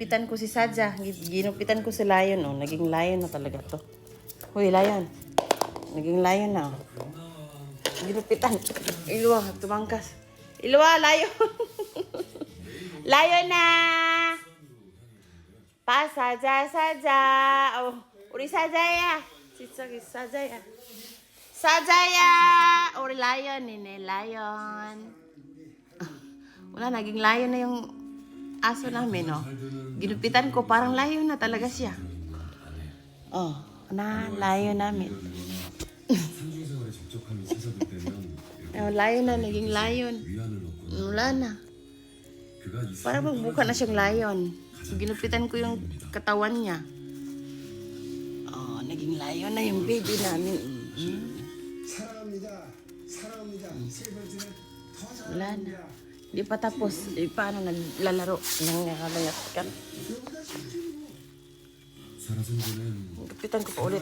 ginupitan ko si Sadja. Ginupitan ko si Lion, oh. Naging Lion na talaga to. Hoy, Lion. Naging Lion na, oh. Ginupitan. Ilwa, tumangkas. Ilwa, Lion. Lion na! Pa, Sadja. Oh, uri Sadja. Sadja. Sadja! Uri Lion, nene. Lion. Wala, naging Lion na yung aso namin, oh. Ginupitan ko, parang Lion na talaga siya. Oh, Lion namin. Oh, Lion na, naging Lion. Wala na. Parang magbuka na siyang Lion. Ginupitan ko yung katawan niya. Oh, naging Lion na yung baby namin. Wala na. Hindi pa tapos. Paano naglalaro? Nangangalayat ka. Gupitan ko pa ulit.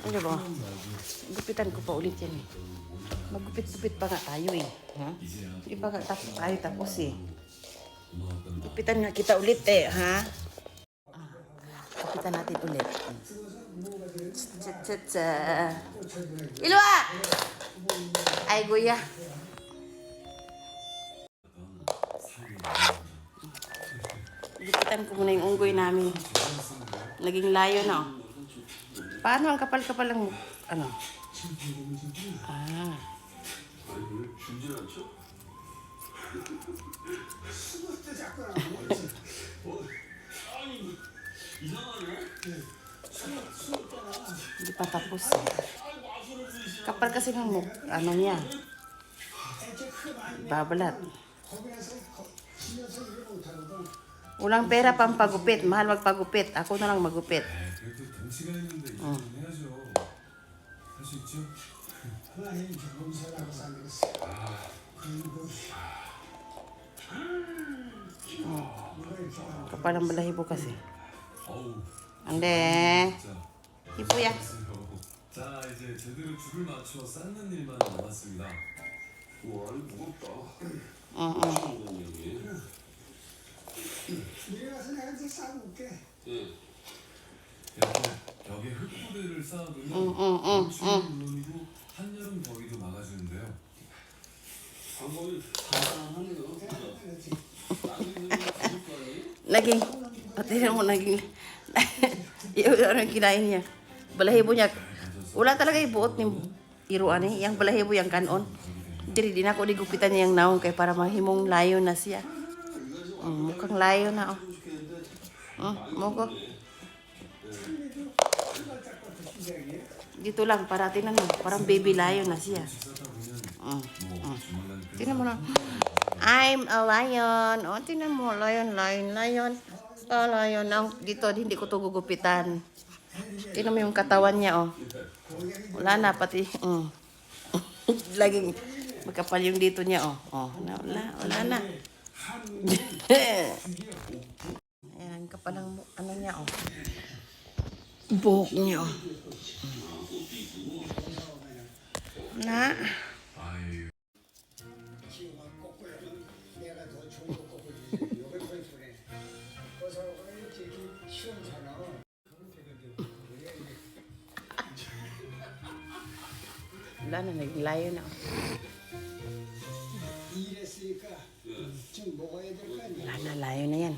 Ano ba? Gupitan ko pa ulit yan eh. Magupit-gupit pa nga tayo eh. Ha? Hindi pa nga tayo tapos eh. Gupitan nga kita ulit eh. Ha? Gupitan natin ulit. Ilwa! Ay, guya. Gupitan ko muna yung unggoy namin. Naging Lion na. Oh. Paano ang kapal-kapal ng ano? Hindi pa tapos. Kapal kasi ng ano niya. Babalat. Walang pera pang pagupit. Mahal magpagupit. Ako na lang magupit. Kapal ang balahibo kasi. Ande. Hipo야. 자, 이제 제대로 줄을 맞춰 쌓는 일만 남았습니다. 와, 무겁다. 내려가서 내가 이제 쌓아볼게. 예. 벽에 흙부대를 쌓아두면 추위 물론이고 한여름 더위도 막아주는데요. 방법이 간단하네요. Naging, tingnan mo, naging, yung ano yung kinain niya. Balahibo niya. Wala talaga yung buot ng iruan eh. Yung balahibo, yung kanon. Di na ako digupitan niya yung naong kay para mahimong Lion na siya. Mukhang Lion na, oh. Mukha. Dito lang, para tinan mo. Parang baby Lion na siya. Tinan mo na. I'm a lion. O, tinan mo. Lion. Oh, lion. Dito, hindi ko ito gugupitan. Tinan mo yung katawan niya, oh. Wala na, pati. Laging magkapal yung dito niya, oh. Wala na. Ayan, kapal ang ano niya, oh. Buhok niya, oh. Na. Wala na, naglayo na. Wala na, layo na yan.